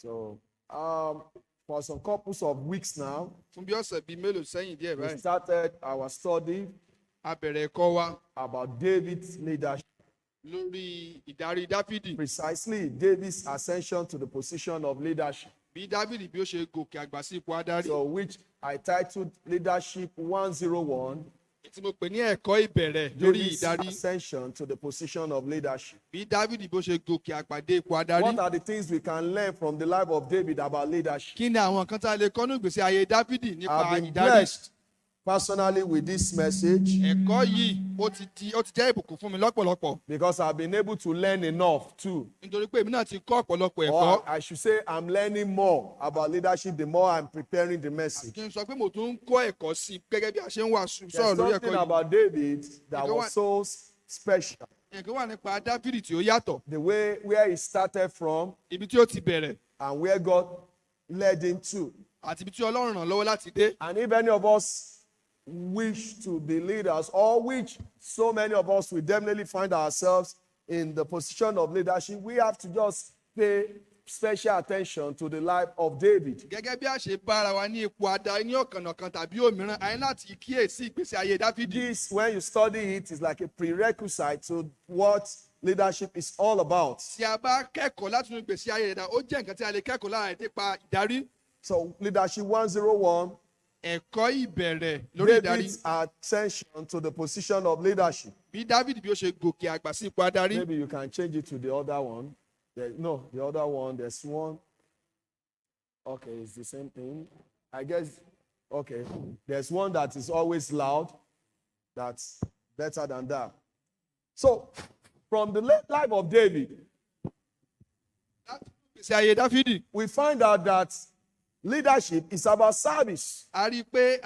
So, for some couples of weeks now, Fún bí ọ̀sẹ̀ bíi mélòó sẹ́yìn díẹ̀ we báyìí, started our study a bẹ̀rẹ̀ ẹ̀kọ́ wa about David's leadership, lórí ìdarí Dáfídì. precisely David's ascension to the position of leadership. Bí Dáfídì bí ó ṣe gòkè àgbà sí ipò adarí. So, which I titled Leadership 101, Tí mo pè ní ẹ̀kọ́ ìbẹ̀rẹ̀ lórí David's ìdarí. ascension to the position of leadership. Bí Dáfídì bí ó ṣe gòkè àgbà dé ipò adarí. What are the things we can learn from the life of David about leadership? Kí ni àwọn nǹkan tá a lè kọ́ ní ìgbésí ayé Dáfídì nípa I've been ìdarí? blessed personally with this message Ẹ̀kọ́ yìí ó ti jẹ́ ìbùkún fún mi lọ́pọ̀lọpọ̀. because I've been able to learn enough too. Nítorí pé èmi náà ti kọ́ ọ̀pọ̀lọpọ̀ ẹ̀kọ́. Or I should say I'm learning more about leadership the more I'm preparing the message. Kí n sọ pé mo tún ń kọ́ ẹ̀kọ́ sí i gẹ́gẹ́ bí a ṣe ń There's sọ̀rọ̀ lórí ẹ̀kọ́ something yìí. about David that was so special. Ẹ̀kọ́ wà nípa Dáfídì tí ó yàtọ̀. The way where he started from Ibi tí ó ti bẹ̀rẹ̀ and where God led him to. àti ibi tí Ọlọ́run ràn lọ́wọ́ láti dé. And if any of us wish to be leaders, or which so many of us will definitely find ourselves in the position of leadership, we have to just pay special attention to the life of David. Gẹ́gẹ́ bí a ṣe bára wa ní ipò adarí ní ọ̀kànọ̀kan tàbí òmíràn, a ní láti kíyèsí ìgbésí ayé Dáfídì. This, when you study it, is like a prerequisite to what leadership is all about. Tí a bá kẹ́kọ̀ọ́ láti inú ìgbésí ayé rẹ̀ dá, ó jẹ́ nǹkan tí a lè kẹ́kọ̀ọ́ lára rẹ̀ nípa ìdarí. So, leadership 101, Ẹ̀kọ́ ìbẹ̀rẹ̀ lórí ìdarí. David's ascension to the position of leadership. Bí Dáfídì bí ó ṣe gòkè àgbà sí ipò adarí. Maybe you can change it to the other one. No, the other one, there's one. Okay, it's the same thing. I guess, okay. There's one that is always loud. That's better than that. So, from the life of David, Ìgbésí ayé Dáfídì. we find out that leadership is about service. A rí i pé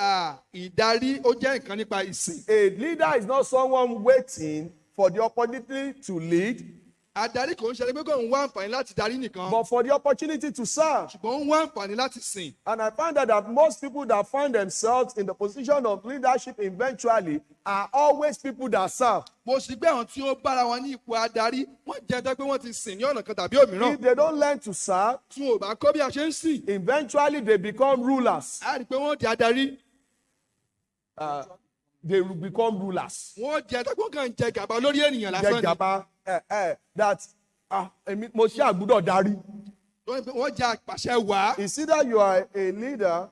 ìdarí ó jẹ́ nǹkan nípa ìsìn. A leader is not someone waiting for the opportunity to lead, Adarí kò ń ṣe pé kò ń wá àǹfààní láti darí nìkan. but for the opportunity to serve. Ṣùgbọ́n ó ń wá àǹfààní láti sìn. And I find out that most people that find themselves in the position of leadership eventually are always people that serve. Mo sì gbé àwọn tí ó bára wọn ní ipò adarí, wọ́n jẹ́ tó pé wọ́n ti sìn ní ọ̀nà kan tàbí òmíràn. If they don't learn to serve, Tí wọn ò bá kọ́ bí a ṣe ń sìn, eventually they become rulers. a rí i pé wọ́n di adarí. They will become rulers. Wọ́n jẹ́ tó pé wọ́n kàn ń jẹ gàba lórí ènìyàn lásán ni. Gẹ̀gàba, that mo ṣe àgbúdọ̀ darí. Wọ́n jẹ́ àpàṣẹ wàá. It's either you are a leader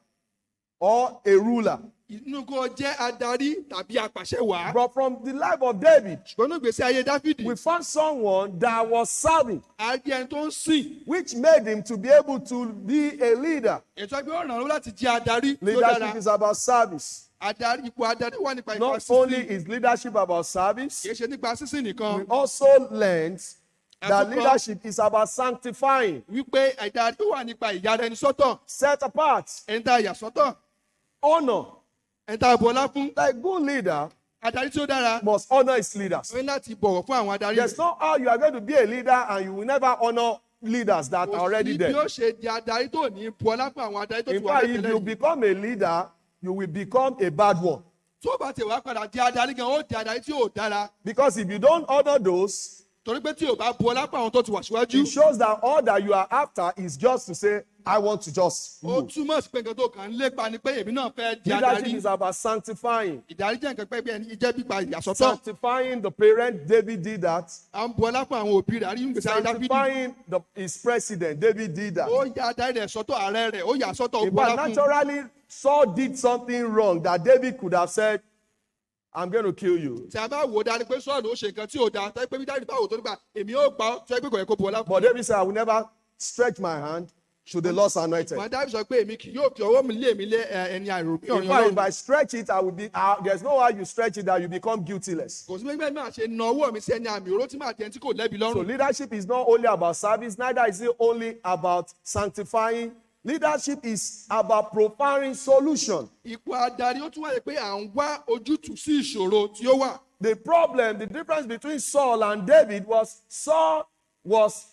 or a ruler. Inú kó jẹ́ adarí tàbí àpàṣẹ wàá. But from the life of David, Ṣùgbọ́n ní ìgbésí ayé Dáfídì, we found someone that was serving, a rí ẹni tó ń sìn. which made him to be able to be a leader. Ètò ẹgbẹ́ ó ràn án lọ́wọ́ láti jẹ́ adarí tó Leadership dára. is about service. Ipò adarí wà nípa Not ìfà only sísìn. is leadership about service, Kì í ṣe nípa sísìn we nìkan. also learned that leadership is about sanctifying, Wípé adarí wà nípa ìyára ẹni sọ́tọ̀. set apart, Ẹni tá a yà sọ́tọ̀. honor. Ẹni tá a bọlá fún. Like a good leader Adarí tí ó dára. must honor his leaders. Ó ní láti bọ̀wọ̀ fún àwọn adarí. There's no how you are going to be a leader and you will never honor leaders that are already Bí there. ó ṣe di adarí tó ní bọlá fún àwọn adarí tó ti In wà fact, if you lẹ́tẹ̀lẹ́. become a leader, you will become a bad one. Tó bá ti wá padà di adarí gan, ó di adarí tí ò dára. Because if you don't honor those, Torí pé tí ò bá bọlá fún àwọn tó ti wà síwájú. it shows that all that you are after is just to say, I want to just Ó rule. túmọ̀ sí pé nǹkan tó kàn ń lépa ni pé èmi náà fẹ́ di Leadership adarí. is about sanctifying. Ìdarí jẹ́ nǹkan pé ẹni jẹ́ pípa ìyàsọ́tọ̀. Sanctifying the parent, David did that. À ń bọlá fún àwọn òbí rẹ̀, àrí ìgbésí ayé Dáfídì. Sanctifying his president, David did that. Ó ya adarí rẹ̀ sọ́tọ̀, ààrẹ rẹ̀, ó yà sọ́tọ̀, ó In bọlá fact, fún. naturally, Saul did something wrong that David could have said, I'm going to kill you. Tí a bá wò ó dáa ni pé Sọ́ọ̀lù ó ṣe nǹkan tí ò dáa, tẹ́ pé bí Dáfídì bá wò tó nípa èmi ó gbà ọ́, tẹ́ pé kò yẹ kó bọlá fún. But David said, I will never stretch my hand to the Lord's anointed. Ṣùgbọ́n Dáfídì sọ pé èmi kì yóò fi ọwọ́ mi lé ẹni àìrò bí In ọ̀yàn fact, if Ọlọ́run. I stretch it, I will be, there's no how you stretch it that you become guiltless. Kò sí pé máa ṣe na ọwọ́ mi sí ẹni àmì òró tí màá di ẹni tí kò lẹ́bi So lọ́rùn. leadership is not only about service, neither is it only about sanctifying. Leadership is about profiling solution. Ipò adarí ó tún wáyé pé à ń wá ojútùú sí ìṣòro tí ó wà. The problem, the difference between Saul and David was Saul was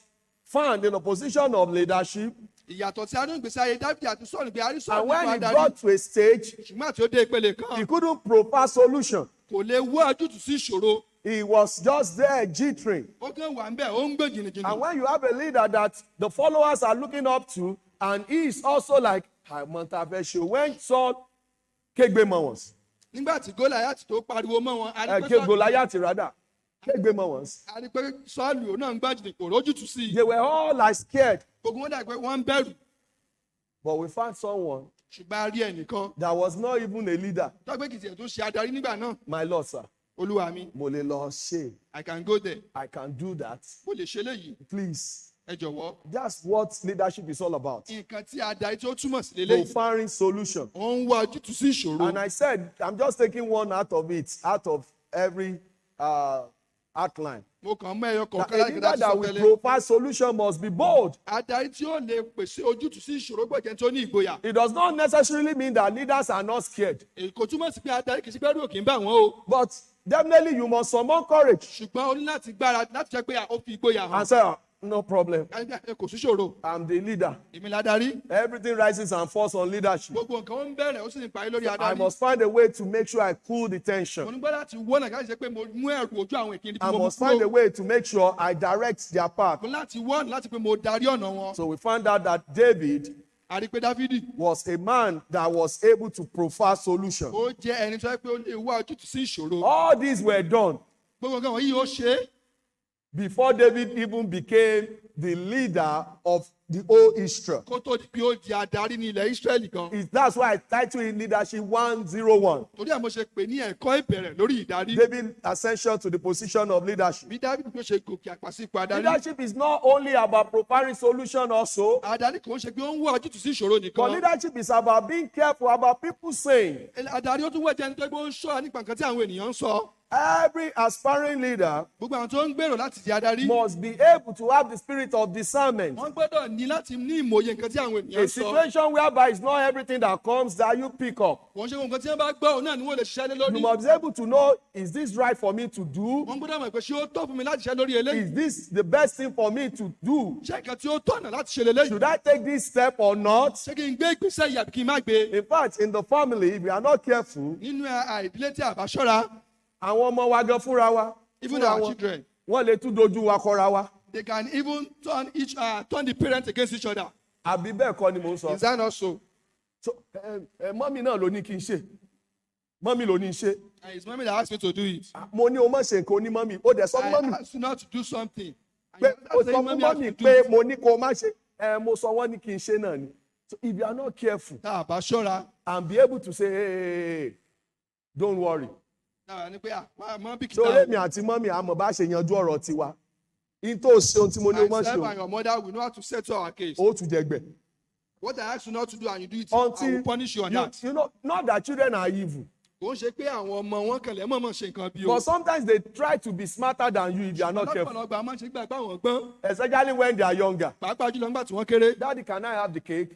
found in a position of leadership, Ìyàtọ̀ tí a ní ìgbésí ayé Dáfídì àti Sọ́ọ̀lù bí arí Sọ́ọ̀lù and when nípa he adarí. got to a stage, Ṣùgbọ́n àti ó dé ìpele he kan, couldn't profile solution. kò lè wá ojútùú sí ìṣòro. he was just there jittering. ó kàn wà ń bẹ̀ ó ń gbé jìnnìjìnnì. And when you have a leader that the followers are looking up to, and he is also like, when Saul kégbe mọ́ wọn. nígbà tí Goliath tó pariwo mọ́ wọn. a rí pé Goliath rather kégbe mọ́ wọn. a rí pé Sọ́ọ̀lù náà ń gbá jìnnì kò rójútùú sí i. They were all like scared. gbogbo wọn dà pé wọ́n ń bẹ̀rù. But we found someone ṣùgbọ́n a rí ẹnìkan. that was not even a leader. tọ́gbẹ́ kìtì ẹ̀ tó ṣe adarí nígbà náà. My Lord, sir. olúwa mi. Mo lè lọ ṣe. I can go there. I can do that. mo lè ṣe léyìí. Please. ẹ jọ̀wọ́. That's what leadership is all about. nǹkan tí adarí tí ó túmọ̀ sí lélẹ́yìí. Profiling solution. ó ń wá ojútùú sí ìṣòro. And I said, I'm just taking one out of it, out of every outline. mo kàn mọ ẹyọ That kọ̀ọ̀kan a láti leader sọ that will tẹ́lẹ̀. provide solution must be bold. adarí tí ó lè pèsè ojútùú sí ìṣòro gbọ̀jẹ̀ tó ní ìgboyà. It does not necessarily mean that leaders are not scared. èyí kò túmọ̀ sí pé adarí kìí ṣe pé ẹrù ò kì í bà wọ́n o. But definitely you must summon courage ṣùgbọ́n o ní láti gbára láti jẹ́ pé ó fi ìgboyà hàn. and say, no problem. kò sí ṣòro. I'm the leader. èmi ladarí. Everything rises and falls on leadership. gbogbo nǹkan ó ń bẹ̀rẹ̀ ó sì ń parí lórí I adarí. must find a way to make sure I cool the mo tension. ní gbọ́dọ̀ láti wọ́nà káyọ̀ ṣe pé mo mú ẹ̀rù ojú àwọn ìkíni tí I mo mú must find a kúrò. way to make sure I direct their path. mo ní láti wọ́nà láti pé mo darí ọ̀nà wọn. So we found out that David a rí pé Dáfídì was a man that was able to provide solution. ó jẹ́ ẹni tó yẹ pé ó lè wá ojútùú sí ìṣòro. All these were done gbogbo nǹkan wọ̀nyí ó ṣe é before David even became the leader of the whole Israel. kó tó di pé ó di adarí ní ilẹ̀ Ísírẹ́lì gan. That's why I titled it Leadership 101. torí ẹ̀ mo ṣe pè ní ẹ̀kọ́ ìbẹ̀rẹ̀ lórí ìdarí. David ascension to the position of leadership. bí Dáfídì tó ṣe gòkè àgbà sí ipò adarí. Leadership is not only about providing solution also, adarí kò ń ṣe pé ó ń wá ojútùú sí ìṣòro but nìkan. leadership is about being careful about people saying. adarí ó tún wẹ̀ jẹ́ nítorí pé ó ń ṣọ́ nípa nǹkan tí àwọn ènìyàn ń sọ. Every aspiring leader gbogbo àwọn tó ń gbèrò láti di adarí. must be able to have the spirit of discernment. wọ́n gbọ́dọ̀ ní láti ní ìmòye nǹkan tí àwọn ènìyàn A ń sọ. situation whereby it's not everything that comes that you pick up. wọ́n ṣe nǹkan tí wọ́n bá gbọ́ òun náà ni wọ́n lè ṣiṣẹ́ lé You lórí. must be able to know, is this right for me to do? wọ́n gbọ́dọ̀ mọ̀ pé ṣé ó tọ́ fún mi láti ṣiṣẹ́ lórí eléyìí. Is this the best thing for me to do? ṣé nǹkan tí ó tọ̀nà láti ṣe lélẹ́yìí. Should I take this step or not? ṣé kí n gbé ìgbésẹ̀ yìí àbí kí n má gbé. In fact, in the family, if we are not careful, nínú àìdílé tí a bá ṣọ́ra. àwọn ọmọ wa gan fúnra wa, even fúnra our wọn, children wọ́n lè tún dojú wa kọra wa. they can even turn the parents against each other. Àbí bẹ́ẹ̀ kọ́ ni mò ń sọ. is that not so? So, mọ́mí náà ló ní kí n ṣe. Mọ́mí ló ní í ṣe. and it's mommy that asked me to do it. Mo ní o má ṣe nǹkan oní mọ́mí. O dẹ̀ sọ fún I mọ́mí asked you not to do something. And pé you o are saying sọ fún mommy asked mọ́mí you to pé do it. mo ní kó o má ṣe. Mo sọ wọ́n ní kí n ṣe náà ni. So if you are not careful tá a bá ṣọ́ra. and be able to say, hey, don't worry. náà ni pé máa bí So kìtà. èmi àti mọ́mí àmọ̀ bá ṣe yanjú ọ̀rọ̀ tiwa. In tó ṣe ohun tí mo ní o má ṣe myself o, and your mother will know how to settle our case. ó tún jẹ gbẹ. what I ask you not to do and you do it. I will punish you on that. You know, not that children are evil, kò ń ṣe pé àwọn ọmọ wọn kàn lẹ́ mọ̀ọ́mọ̀ ṣe nǹkan bí o. but sometimes they try to be smarter than you if you are not careful, lọ́pọ̀lọpọ̀ máa ń ṣe gbàgbọ́ àwọn gbọ́n. especially when they are younger. pàápàá jùlọ nígbà tí wọ́n kéré. Daddy, can I have the cake?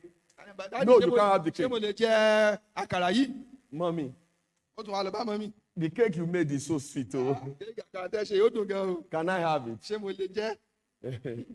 Daddy, No, ṣé you mo- can't have the ṣé cake. mo lè jẹ àkàrà yìí. Mommy, ó tún wá lọ bá mọ́ mi. the cake you made is so sweet. Oh. àkàrà tẹ́ ṣe ó dùn gan o. Can I have it? ṣé mo lè jẹ́.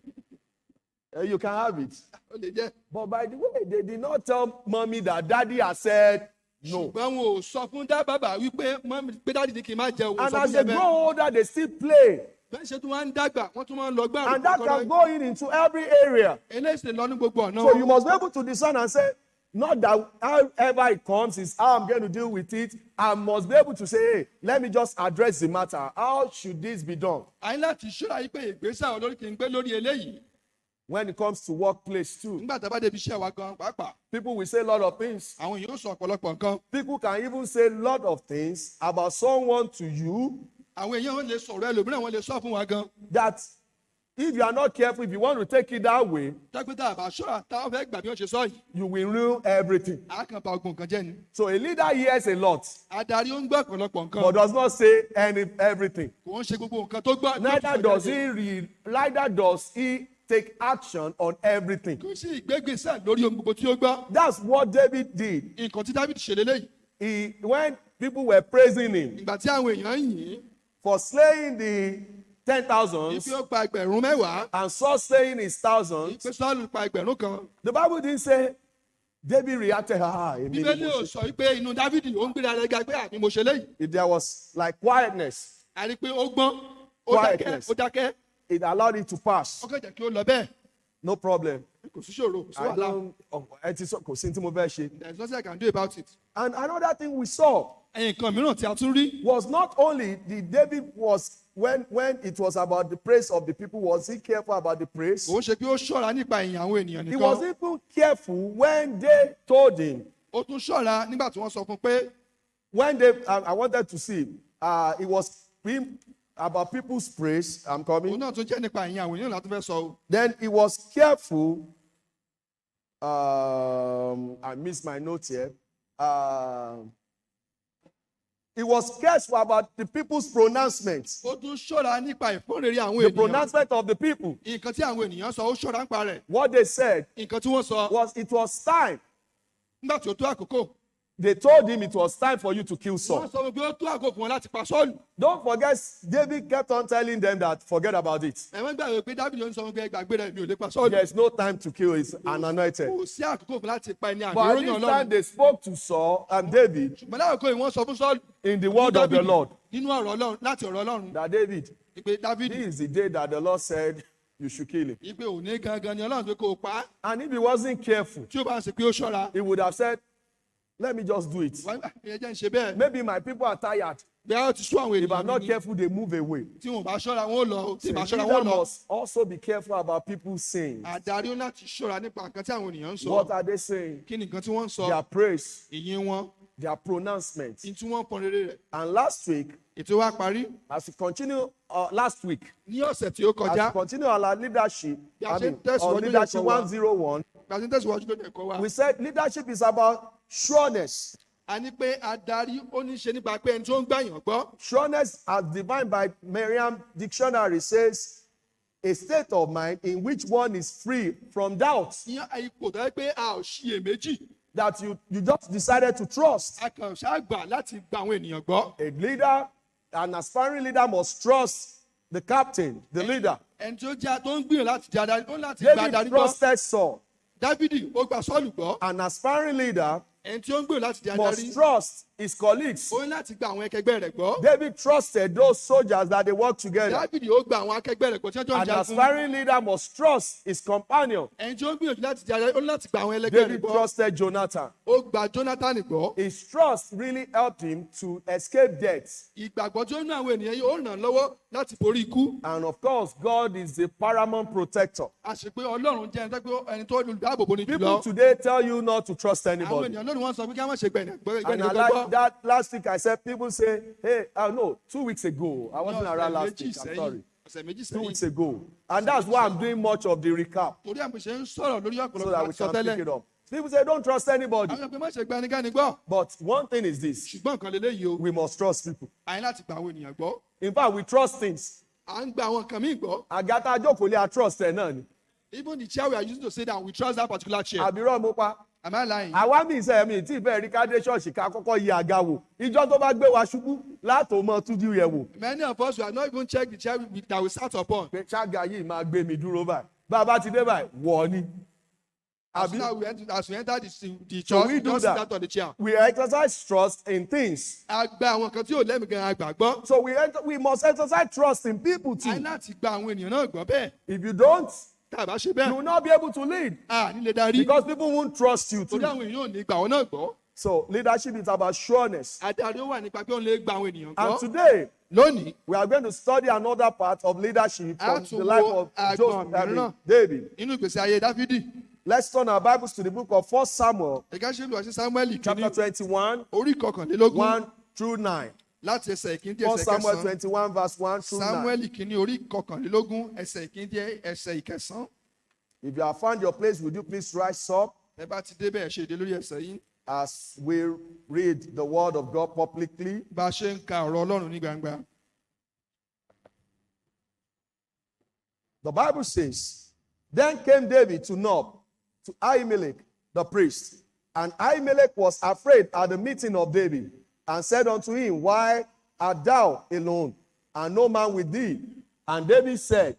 You can have it. ó lè jẹ́. But by the way, they did not tell mommy that daddy has said no. ṣùgbọ́n wọn ò sọ fún bàbá wípé mọ́mí pé dáàdì ní kí n má jẹun. And as they grow older, they still play. bẹ́ẹ̀ ṣe tún wá ń dàgbà wọ́n tún máa ń lọ gbà. And that can go into every area. eléyìí ṣe lọ ní gbogbo ọ̀nà. So you must be able to discern and say, not that however it comes is how I'm going to deal with it. I must be able to say, hey, let me just address the matter. How should this be done? a ní láti ṣọ́ra yìí pé ìgbésẹ̀ olórí kì í gbé lórí eléyìí. When it comes to workplace too, nígbà tá a bá débi iṣẹ́ wa gan pàápàá. people will say a lot of things. àwọn èèyàn ó sọ ọ̀pọ̀lọpọ̀ nǹkan. People can even say a lot of things about someone to you àwọn èèyàn lè sọ̀rọ̀ ẹlòmíràn wọn lè sọ fún wa gan. that if you are not careful, if you want to take it that way, dápẹ́tà àbá ṣọ́ra táwọn fẹ́ gbà bí wọ́n ṣe sọ yìí. you will ruin everything. a kàn bà ogun nǹkan jẹ́ ni. So a leader hears a lot, adarí ó ń gbọ́ ọ̀pọ̀lọpọ̀ nǹkan. but does not say everything. kò ń ṣe gbogbo nǹkan tó gbọ́. Neither does he take action on everything. kò sí ìgbégbèsè lórí ohun gbogbo tí ó gbọ́. That's what David did. nǹkan tí David ṣe lélẹ́yìí. When people were praising him ìgbà tí àwọn èèyàn ń yìn for slaying the 10,000 ife ó pa ẹgbẹ̀rún mẹ́wàá. and Saul slaying his thousands, ipe Sọ́ọ̀lù pa ẹgbẹ̀rún kan. the Bible didn't say David reacted, èmi ni bíbélì mo ò ṣe." sọ pé inú Dávidi ó ń gbéra rẹ̀ ga pé àmì mo ṣe léyìí. If there was like quietness, a rí i pé ó gbọ́n, ó dákẹ́, Quietness. ó dákẹ́, It allowed it to pass. ó kàn jẹ́ kí ó lọ bẹ́ẹ̀, No problem. kò sí ṣòro, kò sí I wàhálà. don't. Kò sí tí mo fẹ́ ṣe. There is nothing I can do about it. And another thing we saw Nǹkan mìíràn tí a tún rí, was not only the David was when it was about the praise of the people, was he careful about the praise? kò ń ṣe pé ó ṣọ́ra nípa ìyìn àwọn ènìyàn He was nìkan, even careful when they told him, ó tún ṣọ́ra nígbà tí wọ́n sọ fún un pé when they, I wanted to see, it was being about people's praise. I'm òun coming. náà tún jẹ́ nípa ìyìn àwọn ènìyàn láti fẹ́ sọ o. Then he was careful. I missed my notes here. He was careful about the people's pronouncements, Ó tún ṣọ́ra nípa ìfọ́nrere àwọn the ènìyàn. pronouncement of the people. Nǹkan tí àwọn ènìyàn sọ, ó ṣọ́ra nípa rẹ̀. What they said Nǹkan tí wọ́n sọ, was it was time. nígbà tí ó tó àkókò, They told him it was time for you to kill wọ́n Saul. sọ pé ó tó àkókò fún wọn láti pa Sọ́ọ̀lù. Don't forget, David kept on telling them that forget about it. Ẹ̀wọ̀n gbàgbé pé Dábìlì ń sọ pé gbàgbé rẹ̀ mi ò lè pa Sọ́ọ̀lù. There's no time to kill his anointed. Kò sí àkókò fún láti pa ẹni But at àgbéròyìn this time Ọlọ́run. they spoke to Saul and David Ṣùgbọ́n láàkókò yìí wọ́n sọ fún Sọ́ọ̀lù in the word of the Lord nínú ọ̀rọ̀ Ọlọ́run, láti ọ̀rọ̀ Ọlọ́run, that David, pé Dábìlì, this is the day that the Lord said you should kill him. ìpè òní gangan ni Ọlọ́run pé kó o pa á. And if he wasn't careful, Tí ó bá ń ṣe pé ó ṣọ́ra, he would have said, let me just do it. ìyẹn jẹ́ ń ṣe bẹ́ẹ̀. Maybe my people are tired. Bí a ti sún àwọn If I'm ènìyàn not ní, careful, they move away. tí wọn ò bá ṣọ́ra wọn ò lọ, tí The ì bá ṣọ́ra wọn ò leader lọ. must also be careful about people's sins. Àdarí ó láti ṣọ́ra nípa nǹkan tí àwọn ènìyàn ń What sọ. are they saying? Kí ni nǹkan tí wọ́n ń sọ? Their praise, Ìyìn wọn, their pronouncements. ní tí wọ́n ń pọn rere rẹ̀. And last week, Ètò wa parí as we continue, last week, ní ọ̀sẹ̀ tí ó as kọjá. we continue our leadership, Bí a I ṣe mean, ń tẹ̀síwájú on lórí leadership ẹ̀kọ́ wa. 101, Gbàtí ń tẹ̀síwájú lórí ẹ̀kọ́ wa. we said leadership is about sureness. A ní pé adarí ó ní ṣe nípa pé ẹni tó ń gbàyàn gbọ́. Sureness, as defined by Merriam Dictionary, says a state of mind in which one is free from doubt, Ní ipò tó yẹ pé a ò ṣiyèméjì, that you just decided to trust. a kàn ṣáà gbà láti gba àwọn ènìyàn gbọ́. A leader, an aspiring leader must trust the captain, the leader. Ẹni tó ń gbìyànjú láti di adarí, ó ní láti gba David adarí gbọ́. trusted Saul. Dábìdì ó gba Sọ́ọ̀lù gbọ́. An aspiring leader Ẹni tí ó ń gbìyànjú láti di adarí, must trust his colleagues. ó ní láti gba àwọn akẹgbẹ́ rẹ̀ gbọ́. David trusted those soldiers that they work together. Dábìdì ó gba àwọn akẹgbẹ́ rẹ̀ gbọ́ tí wọ́n jọ ń An jagun. aspiring leader must trust his companion. Ẹni tí ó ń gbìyànjú láti di adarí, ó ní láti gba àwọn ẹlẹgbẹ́ rẹ̀ David gbọ́. trusted Jonathan. Ó gba Jonathan gbọ́. His trust really helped him to escape death. Ìgbàgbọ́ tí ó ní àwọn ènìyàn yìí ó ràn án lọ́wọ́ láti borí ikú. And of course, God is the paramount protector. A sì pé Ọlọ́run jẹ́ ẹni tó olùdáàbòbò ní People jùlọ. today tell you not to trust Àwọn anybody. ènìyàn lónìí wọ́n sọ pé kí a má ṣe gbẹ̀nẹ̀ And I like that last week I said, people say, hey, no, 2 weeks ago. I wasn't around last week. I'm sorry. Ọ̀sẹ̀ méjì 2 sẹ́yìn. weeks ago. And that's why I'm doing much of the recap Torí àmì ṣe ń sọ̀rọ̀ lórí so ọ̀pọ̀lọpọ̀ that we àti sọ can pick tẹ́lẹ̀. it up. People say, don't trust anybody. Àwọn ọ̀pẹ má ṣe gba ẹnikẹ́ni gbọ́. But one thing is this, Ṣùgbọ́n nǹkan lélẹ́yìí o. we must trust people. A ní láti gba àwọn ènìyàn gbọ́. In fact, we trust things. À ń gba àwọn nǹkan míì gbọ́. Àgàtà àjókòó lé a trust ẹ̀ náà ni. Even the chair we are using to say that we trust that particular chair. Àbírọ̀ mo pa. Am I lying? Àwa mi ìṣe mi tí ìfẹ́ rí kádé ṣọ́ọ̀ṣì ká kọ́kọ́ yí àga wò. Ìjọ tó bá gbé wa ṣubú látò mọ́ tújú yẹ̀ wò. Many of us we have not even checked the chair that we sat upon. Pé ṣága yìí máa gbé mi dúró báyìí. Bá a bá ti dé báyìí, wọ̀ ni. As Àbí we enter the So church, we we do just sit that. down on the chair. we exercise trust in things. A gba àwọn kan tí ò lẹ́mìí gan agbàgbọ́. So we must exercise trust in people A ní too. láti gba àwọn ènìyàn náà gbọ́ bẹ́ẹ̀. If you don't, Tá a bá ṣe you bẹ́ẹ̀, will not be able to lead a nílé darí. because people won't trust you Torí too. àwọn èèyàn ò ní gba àwọn náà gbọ́. So leadership is about sureness. Adarí ó wà nípa pé òun lè gba àwọn ènìyàn And gbọ́. today, Lónìí, we are going to study another part of leadership A from tún the life wo of agbọ̀n mìíràn. David. nínú ìgbésí ayé Dáfídì, Let's turn our Bibles to the book of 1 Samuel, ẹ̀ka ṣe lù àṣẹ Sámúẹ́lì chapter kìíní 21, orí kọkànlélógún 1 through 9. láti ẹsẹ̀ ìkíní dé 1 ẹsẹ̀ Samuel kẹsàn-án. 21, verse 1 through 9. Sámúẹ́lì kìíní orí kọkànlélógún ẹsẹ̀ ìkíní dé ẹsẹ̀ ìkẹsàn-án. If you have found your place, would you please rise up Ẹ bá ti débẹ̀ ẹ ṣe ìdè lórí ẹsẹ̀ yín. as we read the word of God publicly? Bá a ṣe ń ka ọ̀rọ̀ Ọlọ́run ní gbangba. The Bible says, then came David to Nob, to Ahimelech the priest. And Ahimelech was afraid at the meeting of David, and said unto him, why art thou alone, and no man with thee? And David said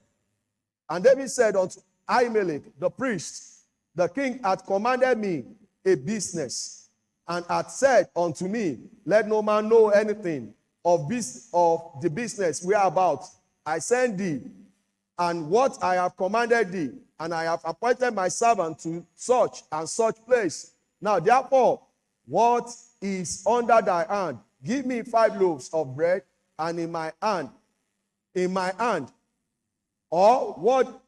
unto Ahimelech the priest, the king hath commanded me a business, and hath said unto me, let no man know anything of the business whereabout I send thee, and what I have commanded thee, and I have appointed my servant to such and such place. Now therefore, what is under thy hand? Give me 5 loaves of bread, and in my hand, or what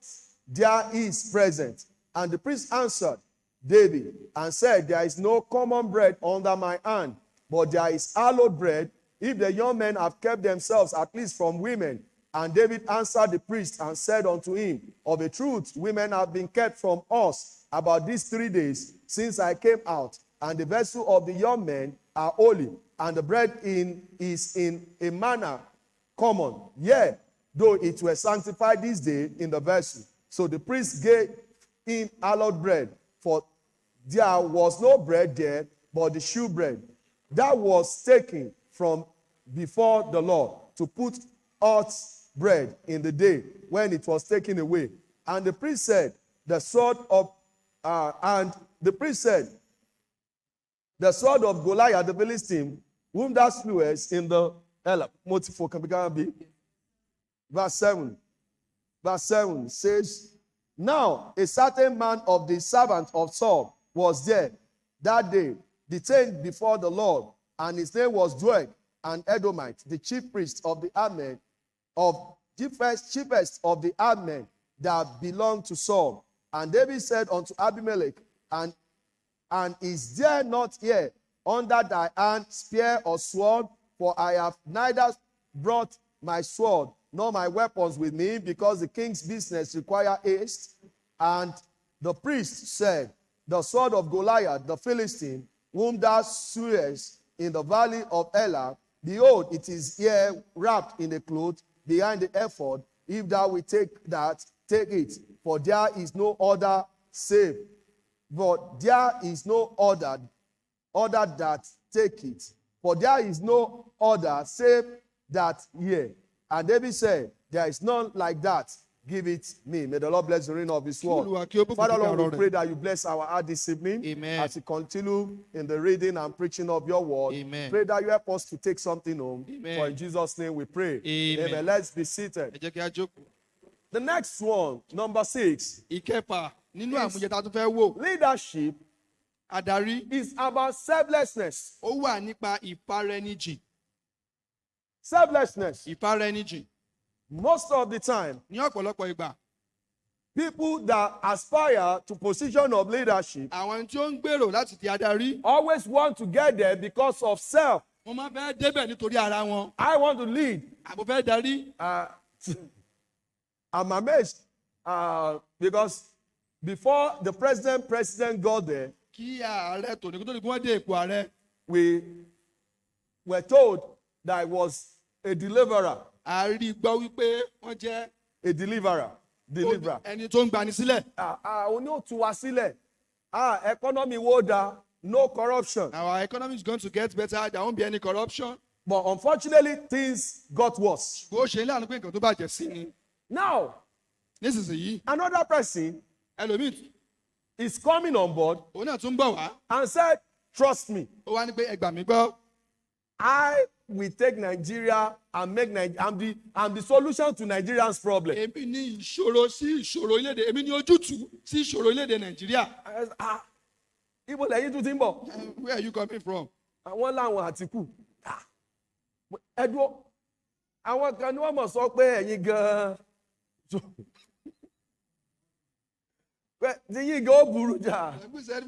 there is present. And the priest answered David and said, there is no common bread under my hand, but there is hallowed bread, if the young men have kept themselves at least from women. And David answered the priest and said unto him, of a truth, women have been kept from us about these 3 days since I came out, and the vessel of the young men are holy, and the bread is in a manner common, yea, though it were sanctified this day in the vessel. So the priest gave him hallowed bread, for there was no bread there but the shew bread that was taken from before the Lord, to put hot bread in the day when it was taken away. And the priest said, the sword of Goliath the Philistine, whom thou slewest in the verse 7. Verse 7 says, now a certain man of the servants of Saul was there that day, detained before the Lord, and his name was Doeg, an Edomite, the chief priest of the army, chiefest of the army that belonged to Saul. And David said unto Abimelech, and is there not here under thy hand spear or sword? For I have neither brought my sword nor my weapons with me, because the king's business require haste. And the priest said, the sword of Goliath the Philistine, whom thou slewest in the valley of Elah, behold, it is here wrapped in a cloth behind the ephod. If thou wilt take that, take it, for there is no other save. But there is no other that take it. For there is no other save that here. And David said, there is none like that. Give it me. May the Lord bless the reign of his word. Father, Lord, we pray that you bless our heart this evening. Amen. As we continue in the reading and preaching of your word. Amen. Pray that you help us to take something home. Amen. For in Jesus' name we pray. Amen. Amen. Let's be seated. The next one, number 6. Leadership is about selflessness. Selflessness. Most of the time, people that aspire to position of leadership always want to get there because of self. I want to lead. I'm amazed because before the president got there, we were told that I was a deliverer. A deliverer. Economy woda, no corruption. Our economy is going to get better. There won't be any corruption. But unfortunately, things got worse. Now, this is another person is coming on board and said, trust me. I will take Nigeria and make Nigeria. I'm the solution to Nigerians' problem. Where are you coming from? Àwọn kan ni wọ́n mọ̀ sọ pé ẹ̀yin gan-an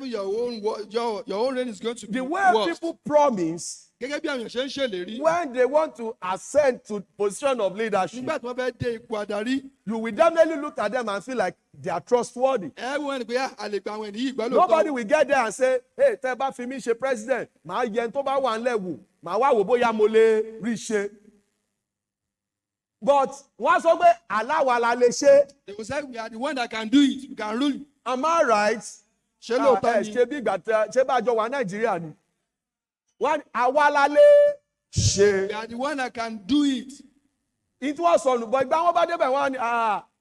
your own reign is going to be the way worse. People promise when they want to ascend to position of leadership, you will definitely look at them and feel like they are trustworthy. Nobody will get there and say, hey, tẹ́ bá fi mí ṣe president, màá yẹn tó bá wà nílẹ̀ wò, màá wá wò bóyá mo lè rí ṣe. But wọ́n sọ pé aláwa la lè ṣe. They will say we are the one that can do it. We can rule. Am I right? Ṣé lóòótọ́ ni? Ṣé bí ìgbà ṣé bá jọ wà Nàìjíríà ni? Wọ́n àwa la lè ṣe. We are the one that can do it. It was on, but ìgbà wọn bá débẹ̀ wọ́n ní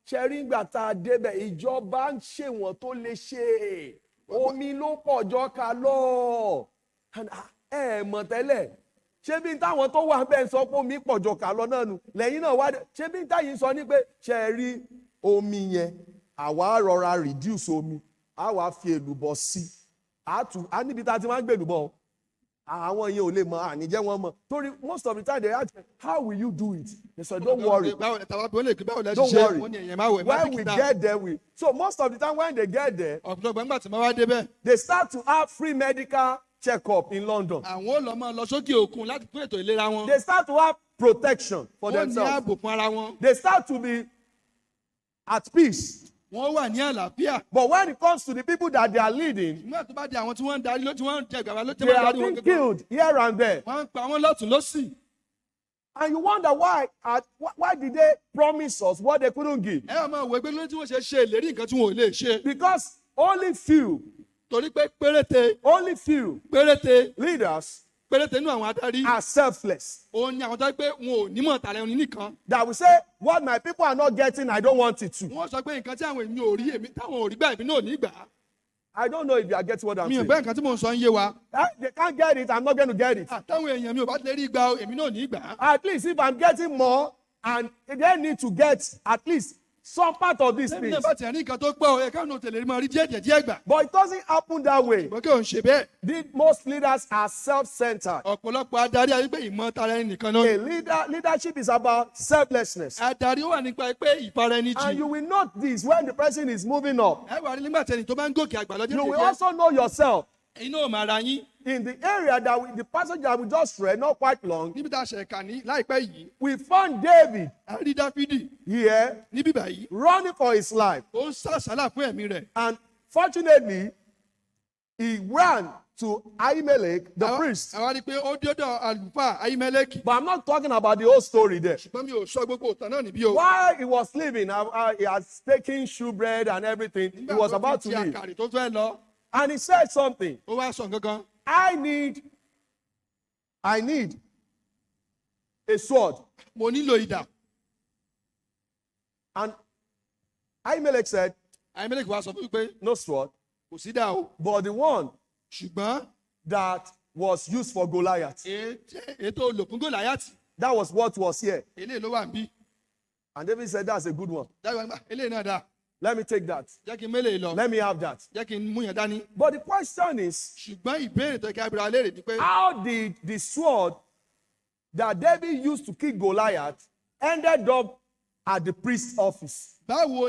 ṣe rí ìgbà tá a débẹ̀ ìjọba ń ṣe wọ́n tó lè ṣe. Omi ló pọ̀ jọ ká lọ. Ẹ mọ̀ tẹ́lẹ̀. ṣé bí táwọn tó wà bẹ́ẹ̀ sọ pé omi pọ̀ jọ kà lọ náà nù lẹ́yìn náà wá ṣé bí táyì sọ ní pé ṣe é rí omi yẹn àwa rọra reduce omi àwa fi èlùbọ́ sí a níbi tá a ti máa ń gbé èlùbọ́ àwọn yẹn ò lè mọ àníjẹ́ wọn mọ torí most of the time they ask how will you do it they say don't worry don't worry when we get there so most of the time when they get there they start to have free medical check-up in London. They start to have protection for themselves. They start to be at peace. But when it comes to the people that they are leading, they are being killed here and there. And you wonder why did they promise us what they couldn't give? Because only few leaders are selfless. That will say, what my people are not getting, I don't want it to. I don't know if you are getting what I'm saying. They can't get it, I'm not going to get it. At least if I'm getting more, and they need to get at least some part of this thing. But it doesn't happen that way. Most leaders are self-centered. Leadership is about selflessness. And you will note this when the person is moving up. You will also know yourself. In the area the passage that we just read, not quite long, we found David here running for his life. And fortunately, he ran to Ahimelech, the priest. But I'm not talking about the whole story there. While he was leaving, he has taken shewbread and everything. He was about to leave. And he said something. I need a sword. And Ahimelech said, no sword. But the one that was used for Goliath. That was what was here. And David said, that's a good one. Let me take that. Let me have that. But the question is, how did the sword that David used to kill Goliath ended up at the priest's office? How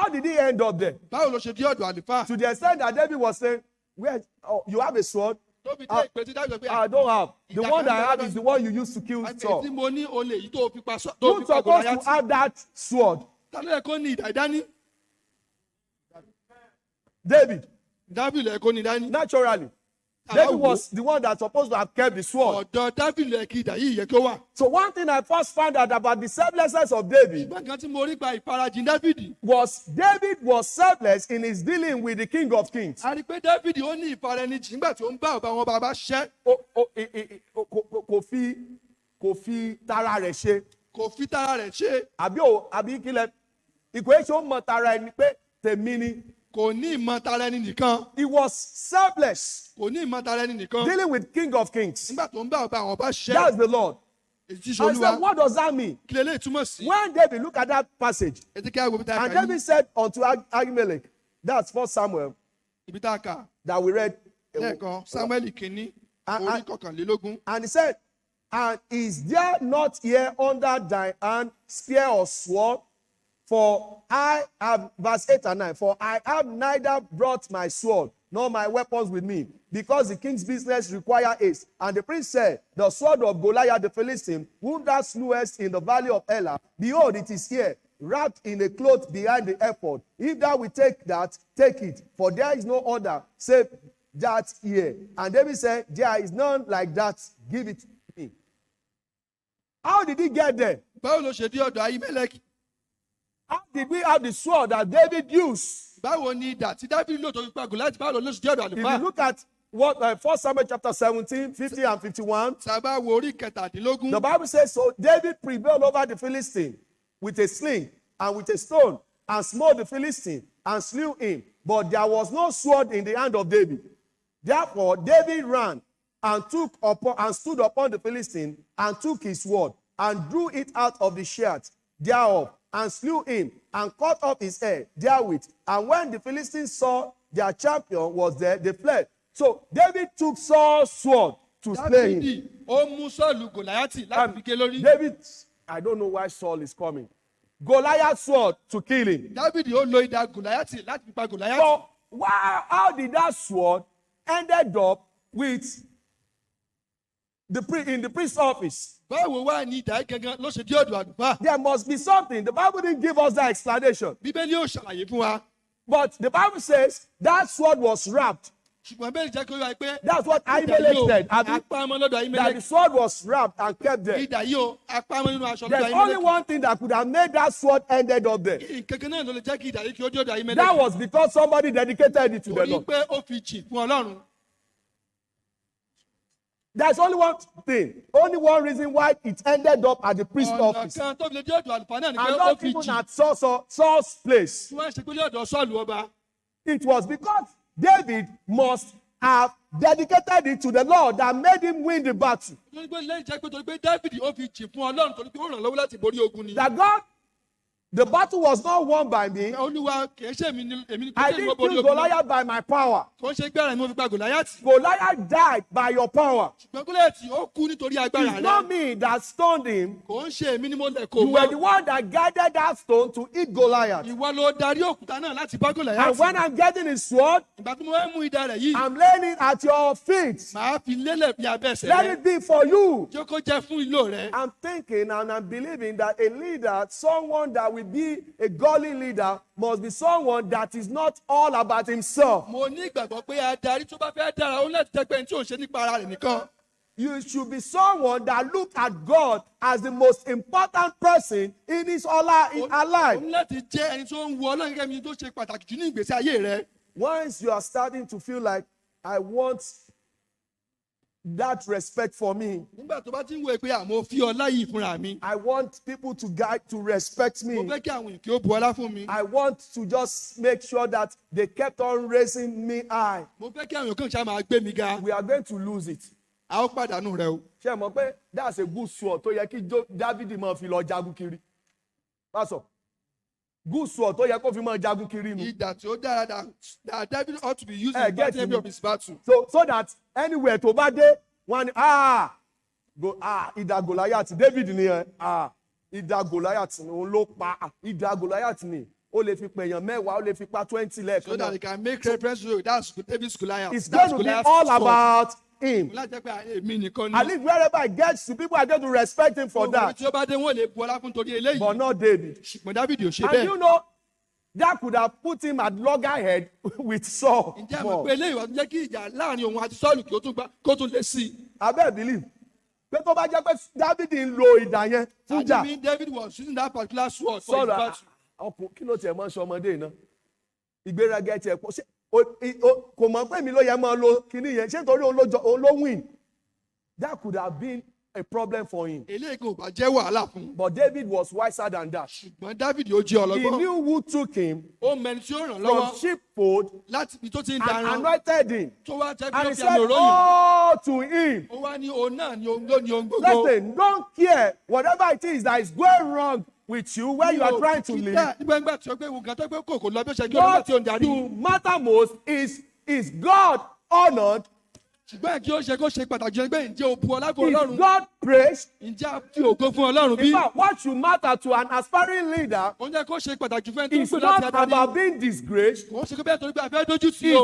did he end up there? To the extent that David was saying, you have a sword? I don't have. The one that I have is the one you used to kill Saul. Who's supposed to have that sword? David. Naturally. David was the one that's supposed to have kept the sword. So one thing I first found out about the selflessness of David was David was selfless in his dealing with the King of Kings. Kò fi tara rẹ̀ ṣe. Àbí kílẹ̀ ìkòyèsí ó mọ tara ẹni pé tèmi ni. He was selfless. Dealing with King of Kings. That's the Lord. I said, what does that mean? When David look at that passage, and David said unto Ahimelech, that's 1 Samuel, that we read. And he said, and is there not here under thy hand spear or sword? For I have, verse 8 and 9, for I have neither brought my sword nor my weapons with me, because the king's business require haste. And the prince said, the sword of Goliath the Philistine, whom thou slewest in the valley of Elah, behold, it is here, wrapped in a cloth behind the ephod. If thou wilt take that, take it, for there is no other save that here. And David said, there is none like that, give it to me. How did he get there? How did we have the sword that David used? If you look at what 1 Samuel chapter 17, 50 and 51, the Bible says, so David prevailed over the Philistine with a sling and with a stone, and smote the Philistine, and slew him. But there was no sword in the hand of David. Therefore David ran and stood upon the Philistine, and took his sword, and drew it out of the sheath thereof, and slew him, and cut off his hair therewith. And when the Philistines saw their champion was there, they fled. So David took Saul's sword to slay him. David, I don't know why Saul is coming. Goliath's sword to kill him. So how did that sword ended up with in the priest's office? There must be something. The Bible didn't give us that explanation. But the Bible says that sword was wrapped. That's what Ahimelech said. That the sword was wrapped and kept there. There's only one thing that could have made that sword ended up there. That was because somebody dedicated it to the Lord. There's only one thing, only one reason why it ended up at the priest's office. And not even at Saul's place. It was because David must have dedicated it to the Lord that made him win the battle. That God, the battle was not won by me. I didn't kill Goliath by my power. Goliath died by your power. It's not me that stoned him. You were the one that guided that stone to eat Goliath. And when I'm getting his sword, I'm laying it at your feet. Let it be for you. I'm thinking and I'm believing that a leader, someone that will be a godly leader, must be someone that is not all about himself. You should be someone that looks at God as the most important person in his life. Once you are starting to feel like, I want that respect for me, I want people to respect me, I want to just make sure that they kept on raising me high, we are going to lose it. That's a good sword tó yẹ kí David máa fi lọ jagun kiri. Pastor, good sword tó yẹ kó fi máa jagun kiri nu. That David ought to be using in the battle of his battle. So that anywhere tó bá dé, one ìdá Goliath, David ni ìdá Goliath ni òun ló pa ìdá Goliath ni. Ó lè fi pèèyàn mẹ́wàá, ó lè fi pa 20 lẹ́ẹ̀kan. So that he can make reference to that's David's Goliath. It's going to be all about him. At least wherever I get to, people are going to respect him for that. But not David. And you know, that could have put him at loggerhead with Saul. I better believe. David didn't know it. David was using that particular sword for his battle. Kí ló tiẹ̀ máa ń ṣe ọmọdé náà? Ìgbéraga tiẹ̀ kò mọ̀ pé mi ló yẹ máa lo kíní yẹn, ṣé nítorí òun ló win? That could have been a problem for him. But David was wiser than that. He knew who took him from sheepfold and anointed him. And he said, "Oh, to him." Listen, don't care whatever it is that is going wrong with you where you are trying to live. What to matter most is God honored? Is God praised? In fact, what should matter to an aspiring leader is not about being disgraced. It's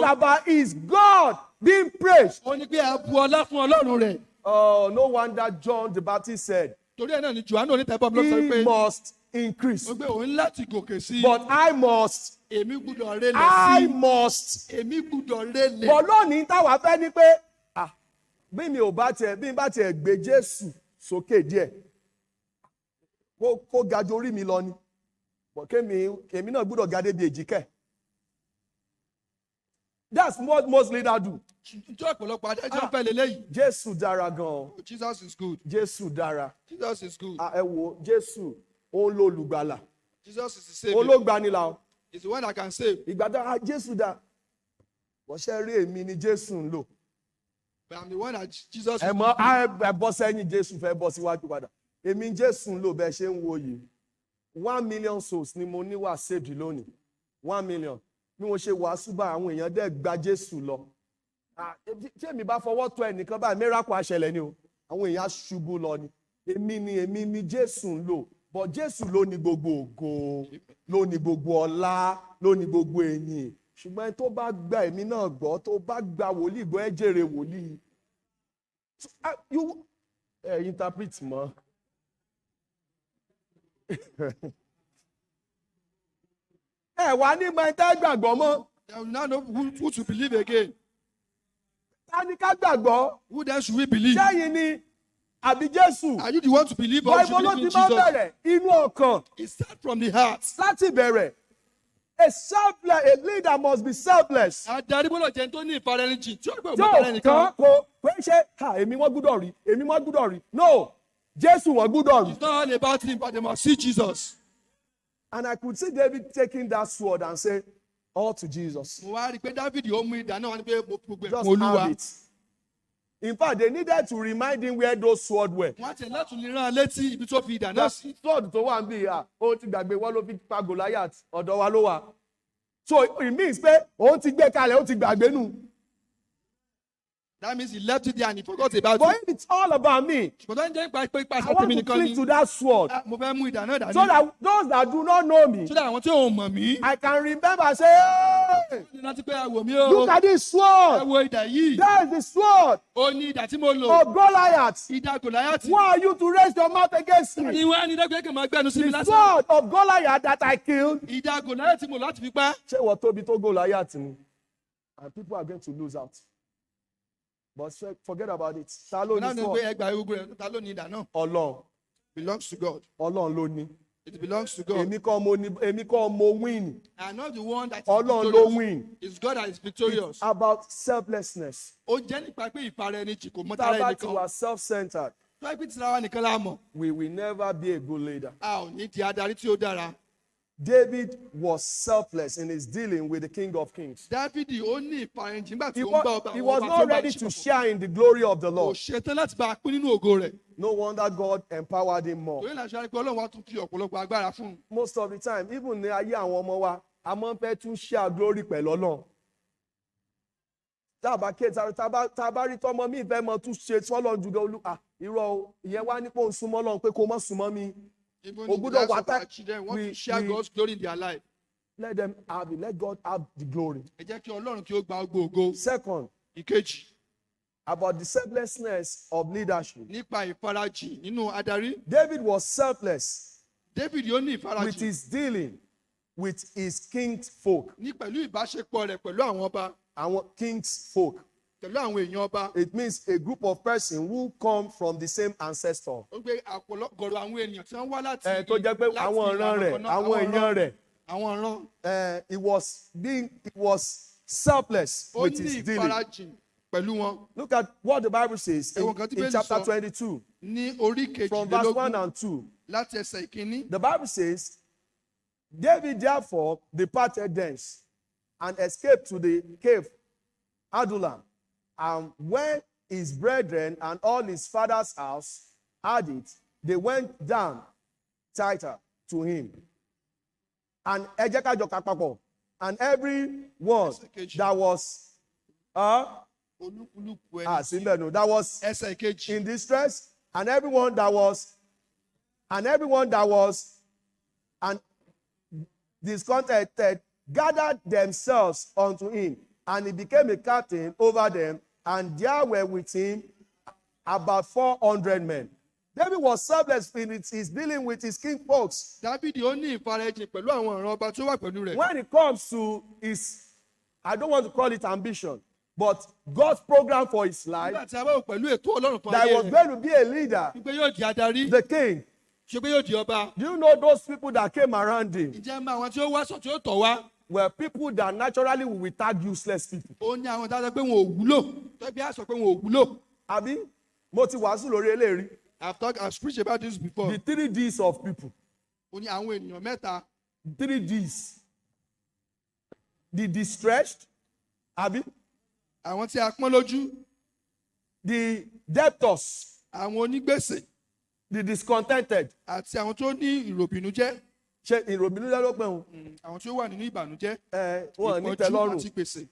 about is God being praised. Oh, no wonder John the Baptist said, he must increase, but I must. But lónìí táwa fẹ́ ni pé bí mi ò bá tiẹ̀ gbé Jésù sókè díẹ̀ kó ga ju orí mi lọ ni, but kémi náà gbọ́dọ̀ ga débi èjìkẹ́. That's what most leaders do. Jésù dára gan. Jesus is good. Jésù dára. Jesus is good. Ẹ wo Jésù, òun ló olùgbàlà. Jesus is the Savior. Òun ló gbanilà. It's the one that can save. Ìgbà tó Jésù dà, wọ́n ṣe rí èmi ni Jésù ń lò. But I'm the one that Jesus. Ẹ mọ̀ ẹ bọ́ sẹ́yìn Jésù fẹ́ bọ́ síwájú padà. Èmi Jésù ń lò bẹ́ẹ̀ ṣe ń wo yìí. 1 million souls ni mo ní wà saved lónìí. 1 million. Bí mo ṣe wàásù bá àwọn èèyàn dẹ́ gba Jésù lọ. Tí èmi bá fọwọ́ tọ́ ẹnìkan báyìí, miracle àṣẹlẹ̀ ni o. Àwọn èèyàn ṣubú lọ ni. Èmi ni Jésù ń lò. But Jésù ló ní gbogbo ògo, ló ní gbogbo ọlá, ló ní gbogbo ẹ̀yìn. Ṣùgbọ́n tó bá gba èmi náà gbọ́, tó bá gba wòlíì gbọ́, ẹ jèrè wòlíì. Interpret mọ́. Ẹ wá ní mọ ẹ̀ńtẹ́ gbàgbọ́ mọ́. I will now know who to believe again. Ta ni ká gbàgbọ́? Who then should we believe? Sẹ́yìn ni àbí Jésù? Are you the one to believe or should we Báwo ló believe in ti máa Jesus? bẹ̀rẹ̀? Inú ọkàn. It starts from the heart. Láti bẹ̀rẹ̀. A leader must be selfless. Adarí gbọ́dọ̀ jẹ́ tó ní ìfaraẹnijìn tí ó gbé Tí òmùtara ò ẹnìkan. kàn kó pé ṣe èmi wọ́n gbúdọ̀ rí. No, Jésù wọ́n gbúdọ̀ rí. It's not all about him, but they must see Jesus. And I could see David taking that sword and say, all to Jesus. Mo wá rí i pé David ó mú idà náà wá ní pé mo gbé Just fún Olúwa. have it. In fact, they needed to remind him where those swords were. Wọ́n á tẹ̀ láti lè rán an létí ibi tó fi idà náà sí. Sword tó wà ń bí ó ti gbàgbé wọ́n ló fi pa Goliath ọ̀dọ̀ wa ló wà. So it means pé òun ti gbé kalẹ̀ ó ti gbàgbé nù. That means he left it there and he forgot about But it. if it's all about me, Ṣùgbọ́n tó ń jẹ́ pé I pàṣẹ want tèmi to nìkan cling ni. to that sword. Mo fẹ́ mú idà náà dání. So that those that do not know me, So that àwọn tí ò mọ̀ mí. I can remember say, hey, Wọ́n ní láti pé àwọ̀ mi ó. look at this Ẹ sword. wo idà yìí. That is the sword Ó ní idà tí mo lò. of Goliath. Idà Gòláyátì. Why are you to raise your mouth against me? Ni wọ́n á ní dẹ́gbẹ́ kí n máa gbẹ́nu sí mi The lásán. sword of Goliath that I killed. Idà Gòláyátì mo láti fi pa. Ṣé wọ́n tóbi tó Goliath ni? And people are going to lose out. But forget about it. Ta ló Náà ní ní pé sword? ẹgbàá ogun rẹ̀ ta ló ní idà náà. Ọlọ́run. Belongs to God. Ọlọ́run ló ní. It belongs to God. Èmi kọ́ mo win. I'm not the one that is Ọlọ́run ló victorious. win. It's God that is victorious. About selflessness. Ó jẹ́ nípa pé ìfaraẹnijìn kò mọ Tá tara a bá ti ẹnìkan. wà self-centered, Tó ẹ pé tí ara wa nìkan la mọ̀. we will never be a good leader. A ò ní di adarí tí ó dára. David was selfless in his dealing with the King of Kings. Dávidi ó ní ìfaraẹnijìn nígbà tí He ó ń bá was, ọba he was ọba tí ó not bá ready ṣe to papọ̀. share in the glory of the Kò Lord. ṣetán láti bá a pín nínú ògo rẹ̀. No wonder God empowered him more. Torí ìlànà pé Ọlọ́run wá tún fi ọ̀pọ̀lọpọ̀ agbára fún un. Most of the time, even ní ayé àwọn ọmọ wa, a máa ń fẹ́ tún share glory pẹ̀lú Ọlọ́run. Tá a bá rí tọ́mọ mi ìfẹ́ mọ tún ṣe sọ́lọ́run jù gan irọ́ o, ìyẹn wá ní pé òun súnmọ́ Ọlọ́run pé kó má súnmọ́ mi. Even O in the gbọ́dọ̀ lives wá of our tá- children want we- to share we- God's glory in their life. Let them have it. Let God have the glory. Ẹ jẹ́ kí Ọlọ́run kí ó gba gbogbo ògo. Second, Ìkejì, about the selflessness of leadership. nípa ìfarajìn nínú adarí. David was selfless David ó ní with ìfarajìn his dealing with his king's folk. ní pẹ̀lú ìbáṣepọ̀ rẹ̀ pẹ̀lú àwọn ọba, Our king's folk. pẹ̀lú àwọn èèyàn ọba. It means a group of persons who come from the same ancestor. Ó gbé àpọ̀lọpọ̀ àwọn ènìyàn tí wọ́n wá láti Tó jẹ́ pé láti àwọn ìran rẹ̀, ìlànà kan náà, àwọn èèyàn rẹ̀, àwọn ìran. he was selfless Ó with ní his dealing. ìfarajìn pẹ̀lú wọn. Look at what the Bible says Ẹ wo nǹkan tí in Bíbélì chapter sọ. 22, Ní orí from verse 1 kejìlélógún and 2. láti ẹsẹ̀ ìkíní. The Bible says, David therefore departed thence and escaped to the cave Adullam. And when his brethren and all his father's house had it, they went down tighter to him. And ẹ jẹ́ ká jọ kà papọ̀. And every one that was Olúkúlùkù ẹni tí síbẹ̀ nù, that was ẹsẹ̀ kejì. in distress, and everyone that was and discontented gathered themselves unto him, and he became a captain over them, and there were with him about 400 men. David was selfless in his dealing with his king folks. Dávidi ó ní ìfarajìn pẹ̀lú àwọn ìran ọba tó wà pẹ̀lú rẹ̀. When it comes to his, I don't want to call it ambition, but God's program for his life, Nígbà tí a bá wò pẹ̀lú ètò Ọlọ́run fún that ayé was rẹ̀, going to be a leader, wípé yóò di adarí, the king. ṣe pé yóò di ọba. Do you know those people that came around him Ǹjẹ́ mọ àwọn tí ó wá sọ tí ó tọ̀ wá? were people that naturally we will tag useless people? Ó ní àwọn dáadáa pé wọn ò wúlò. Tẹ́bí á sọ pé wọn ò wúlò. Àbí mo ti wàásù lórí eléyìí. I've preached about this before. The 3 Ds of people. Ó ní àwọn ènìyàn mẹ́ta. 3 Ds. the distressed, abi, àwọn tí a pọ́n lójú, the debtors, àwọn onígbèsè, the discontented. àti àwọn tó ní ìròbìnújẹ́. Ṣé ìròbìnújẹ́ ló pẹ́ wọn? Àwọn tí ó wà nínú ìbànújẹ́, Wọn ní ìpọ́njú tẹ́lọ́rùn. àti gbèsè.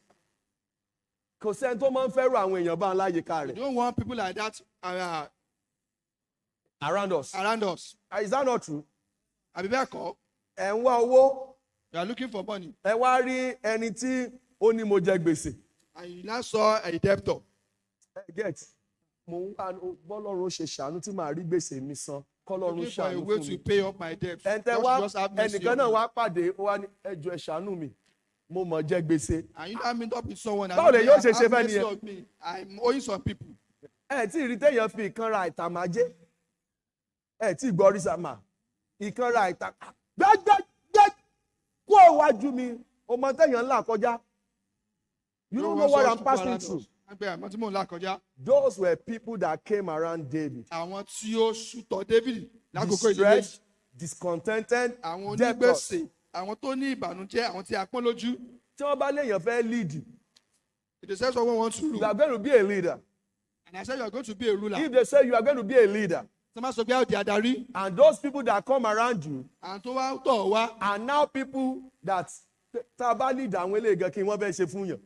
Kò sẹ́ni tó máa ń fẹ́rù àwọn èèyàn bá ń láyìíká We rẹ̀. don't want people like that Around us. around us. Is that not true? Àbí bẹ́ẹ̀ kọ́, Ẹ ń wá owó, you are looking for money ẹ wá rí ẹni tí ó ní mo jẹ gbèsè. and you now saw a debtor. Get, mo ń wá bọ́lọ́run ó ṣe ṣàánú tí màá rí gbèsè mi san. Kọ́lọ́run Looking for a ṣàánú way fún to mi. pay up my debt. Ẹ̀ǹtẹ̀ God wá should just have mercy ẹnìkan on náà me. wá pàdé ó wá ní ẹjọ́ ẹ ṣàánú mi. Mo mọ̀ jẹ gbèsè. And you now meet up with someone and Báwo lè say, yóò ṣe ṣe have fẹ́ mercy nìyẹn? on me. I'm owing some people. Ẹ tí ì rí téèyàn fi ìkan ra ìtàmájé. Ẹ tí ì gbọ́ rí sàmà. Ìkan ra ìtà. Gbẹ́gbẹ́gbẹ́ kó iwájú mi. O mọ téèyàn ńlá kọjá. You don't know what I'm passing through. Àgbẹ̀ àmọ́ tí mò ń là kọjá. Those were people that came around David. Àwọn tí ó sùtọ̀ David lákòókò ìdílé. Distressed, discontented, Àwọn debtors. onígbèsè, àwọn tó ní ìbànújẹ́, àwọn tí a pọ́n lójú. Tí wọ́n bá léèyàn fẹ́ lead, If they say someone wants to you rule, are going to be a leader. and I said you are going to be a ruler, If they say you are going to be a leader, sọ ma sọ pé àwọn adarí, and those people that come around you àwọn tó wá tọ̀ wá, are now people that tá a bá lead àwọn eléyìí gan kí wọ́n fẹ́ ṣe fún yàn.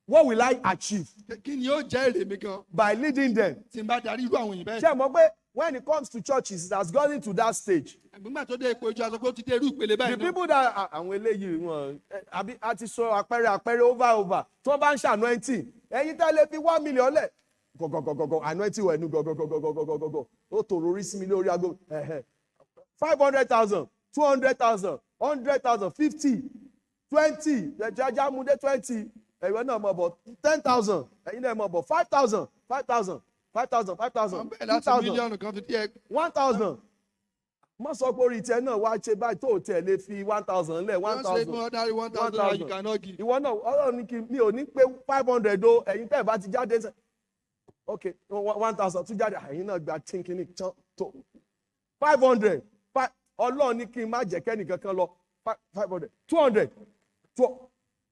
What will I achieve kí ni yóò jẹ́ èrè mi gan by leading them? tí n bá darí irú àwọn èèyàn Ṣé bẹ́ẹ̀? ẹ mọ̀ pé when it comes to churches, it has gotten to that stage. Nígbà tó dé ipò ìjọ aṣọ pé ó ti dé irú ìpele The báyìí náà. people that àwọn eléyìí wọn àbí a ti sọ àpẹẹrẹ over tí wọ́n bá ń ṣe anointing ẹ̀yin tẹ́lẹ̀ fi 1 million lẹ̀ gọ̀gọ̀gọ̀gọ̀ anointing wẹ̀ nu gọ̀gọ̀gọ̀gọ̀gọ̀gọ̀ ó tòrò orí sí mi lórí aago 500,000 200,000 100,000 50 20 ẹ̀jẹ̀ amúdé 20 ẹ̀yọ́ náà mọ̀ bọ̀ 10,000 ẹ̀yin náà mọ̀ bọ̀ 5,000 5,000 5,000 5,000 Wọ́n bẹ̀rẹ̀ láti 2,000 mílíọ̀nù kan fi díẹ̀. 1,000 mo sọ pé orí tiẹ̀ náà wá ṣe báyìí tó tẹ̀ lé fi 1,000 lẹ̀ Wọ́n ṣe fún 1,000 ọ̀darí 1,000 you cannot give. ìwọ náà ọlọ́run ní kí mi ò ní pé 500 o ẹ̀yin tẹ́ ẹ̀ bá ti jáde ṣe ok 1,000 tún jáde ẹ̀yin náà gba tínkìnì tán tó 500 ọlọ́run ní kí n má jẹ́ kẹ́nìkan kan lọ 500 200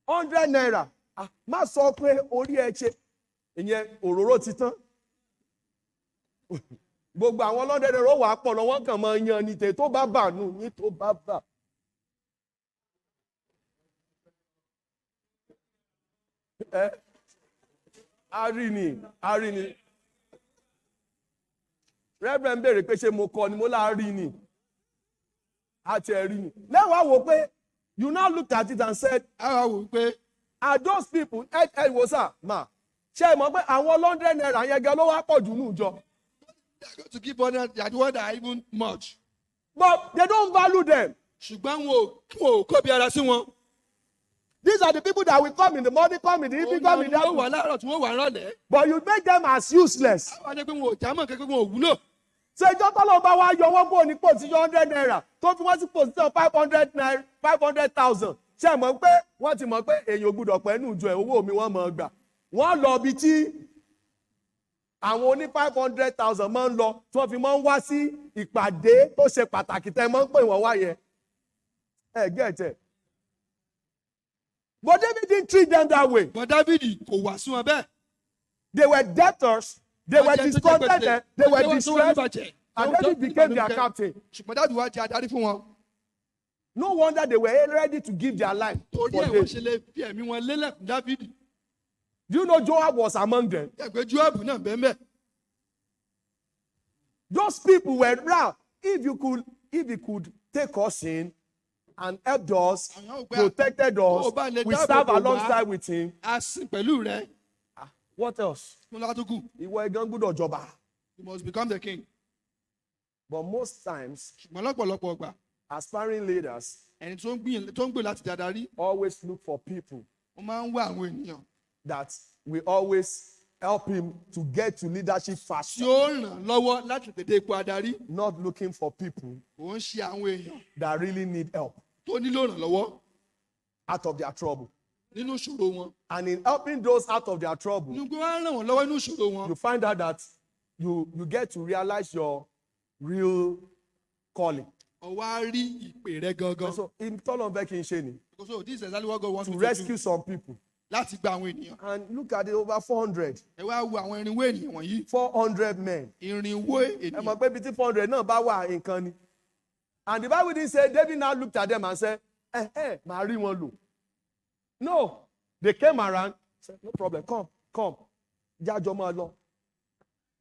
100 naira má sọ pé orí ẹ ṣe ìyẹn òróró ti tán gbogbo àwọn ọlọ́dẹ̀dẹ̀ ró wà pọ̀ lọ́wọ́ kàn máa yan ní tè tó bá bà nù ní tó bá bà. Arini Reverend béèrè pé ṣé mo kọ ni mo lá rí ni àti ẹ̀rí ni lẹ́wọ̀n wò pé you now looked at it and said Àwa wò pé are those people ẹ wò sá ma ṣe é mọ̀ pé àwọn 100 naira yẹn gan ló wá pọ̀ jù nù jọ. they are going to give honor, they are the one that are even much. But they don't value them. Ṣùgbọ́n wọn ò kó bí ara sí wọn. These are the people that will come in the morning, come in the evening, come in the Wọ́n wà afternoon. láàárọ̀ tí wọ́n wà rọ̀lẹ́. But you make them as useless. Àwọn ẹni pé wọn ò jámọ̀ kankan wọn ò wúlò. Ṣé ìjọ tọ́lọ́ bá wá yọ wọ́n kúrò ní position 100 naira tó fi wọ́n sí position 500 naira 500,000. Ṣé ẹ mọ̀ pé wọ́n ti mọ̀ pé èyàn ò gbúdọ̀ pẹ̀lú ìjọ ẹ̀ owó mi wọ́n mọ̀ gbà. Wọ́n lọ ibi tí àwọn oní 500,000 máa ń lọ tí wọ́n fi máa ń wá sí ìpàdé tó ṣe pàtàkì tẹ́ máa ń pè wọ́n wá yẹn. Ẹ gẹ̀ẹ́tẹ̀. But David didn't treat them that way. But David kò wá sí wọn bẹ́ẹ̀. They were debtors. They were discontented. They were distressed. And David became their captain. Ṣùgbọ́n David wá jẹ́ adarí fún wọn. No wonder they were ready to give their life for Torí ẹ̀ wọ́n David. ṣe lè fi ẹ̀mí wọn lélẹ̀ fún David. Do you know Joab was among them? Ẹgbẹ́ Joab náà bẹ́ẹ̀ bẹ́ẹ̀. Those people were now. If he could take us in and helped us, protected us, we serve alongside with him. A sìn pẹ̀lú rẹ̀. What else? Mo lọ́ka tó kù. Ìwọ ẹ̀gán gbọ́dọ̀ jọba. You must become the king. But most times, Ṣùgbọ́n lọ́pọ̀lọpọ̀ ọgbà. aspiring leaders Ẹni tó ń gbé láti dadarí. always look for people Wọ́n máa ń wá àwọn ènìyàn. that will always help him to get to leadership Tí faster. ó ràn lọ́wọ́ láti tètè ipò adarí. Not looking for people Kò ń ṣe àwọn èèyàn that really need help tó nílò ìrànlọ́wọ́ out of their trouble. nínú ìṣòro wọn. And in helping those out of their trouble, Inú pé wọ́n á ràn wọ́n lọ́wọ́ nínú ìṣòro wọn. you find out that you get to realize your real calling. ó wá rí ìpè rẹ gangan. So in tọ́lọ̀ bẹ́ẹ̀ kí n ṣe ni So this is exactly what God wants to me to rescue do. some people. Láti gba àwọn ènìyàn. And look at it, over 400. Ẹ wá wo àwọn irinwó ènìyàn wọ̀nyí. 400 men. Irinwó Ẹ ènìyàn. mọ̀ pé ibi tí 400 náà bá wà nǹkan ni. And the Bible didn't say David now looked at them and said, màá rí wọn lò. No, they came around, said, no problem, come. Jájọ máa lọ.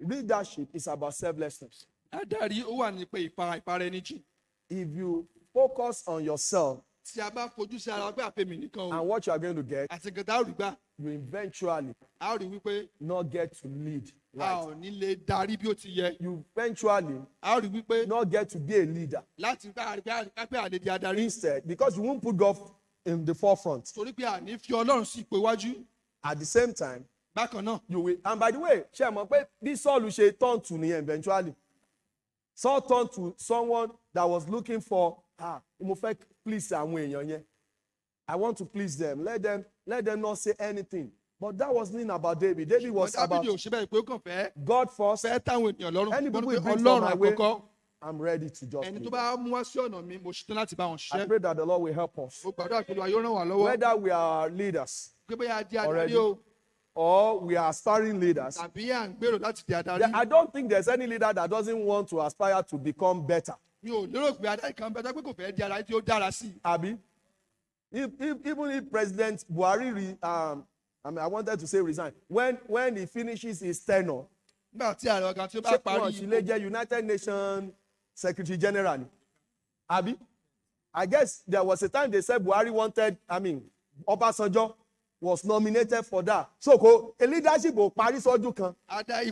Leadership is about selflessness. Adarí ó wà ní pé ìpara ẹni jì. If you focus on yourself Tí a bá fojú sí ara pé àfẹ́mi nìkan o. and what you are going to get, Àti nǹkan tá a rí gbà. you eventually A ó rí wípé not get to lead a right. ò ní lè darí bí ó ti yẹ. You eventually A ó rí wípé not get to be a leader. láti pé àlè di adarí. Instead, because you won't put God in the forefront. Torí pé àní fi Ọlọ́run sí ipò iwájú. At the same time, Bákan náà. you will. And by the way, ṣé ẹ mọ̀ pé bí Saul ṣe turn to nìyẹn eventually. Saul turned to someone that was looking for, mo fẹ́ please àwọn èèyàn yẹn. I want to please them. Let them not say anything. But that wasn't about David. David was about Dábìdì ò ṣe bẹ́ẹ̀ pé ó kàn fẹ́ God first. fẹ́ táwọn ènìyàn lọ́rùn. Any people Wọ́n ní pé bring from Ọlọ́run my way, àkọ́kọ́. I'm ready to just Ẹni tó lead. bá mú wá sí ọ̀nà mi, mo ṣetán láti bá wọn I ṣiṣẹ́. pray that the Lord will help us. Mo gbàdúrà pé Olúwa yóò ràn wá lọ́wọ́. Whether we are leaders Pé bóyá a di already, adarí o or we are aspiring leaders, tàbí à ń gbèrò láti di adarí. I don't think there's any leader that doesn't want to aspire to become better. Mi ò lérò pé adarí kan bẹ́ẹ̀ pé kò fẹ́ di adarí tí ó dára sí i. Abi, even if President Buhari, I wanted to say resign, when he finishes his tenure, Nígbà tí ààrẹ ọ̀gá tí ó bá parí she lè jẹ́ United Nations Secretary General ni. Abi, I guess there was a time they said Buhari wanted, Obasanjo was nominated for that. So a leadership ò parí sọ́dún kan.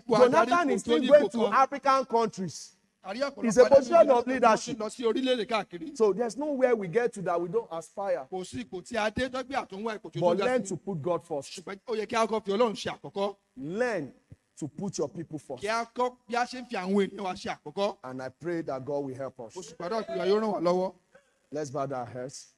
Jonathan is still going to African countries. It's a position of leadership. Lọ sí orílẹ̀-èdè káàkiri. So there's nowhere we get to that we don't aspire. Kò sí ipò tí a dé dọ́gbé àtúnwá ipò tí ó But tó ga learn sí. to put God first. Ṣùgbọ́n ó yẹ kí a kọ́ fi Ọlọ́run ṣe àkọ́kọ́. Learn to put your people first. Kí a kọ́ bí a ṣe ń fi àwọn ènìyàn wa ṣe àkọ́kọ́. And I pray that God will help us. Oṣù gbàdúrà pé Olúwa yóò ràn wá lọ́wọ́. Let's bow our heads.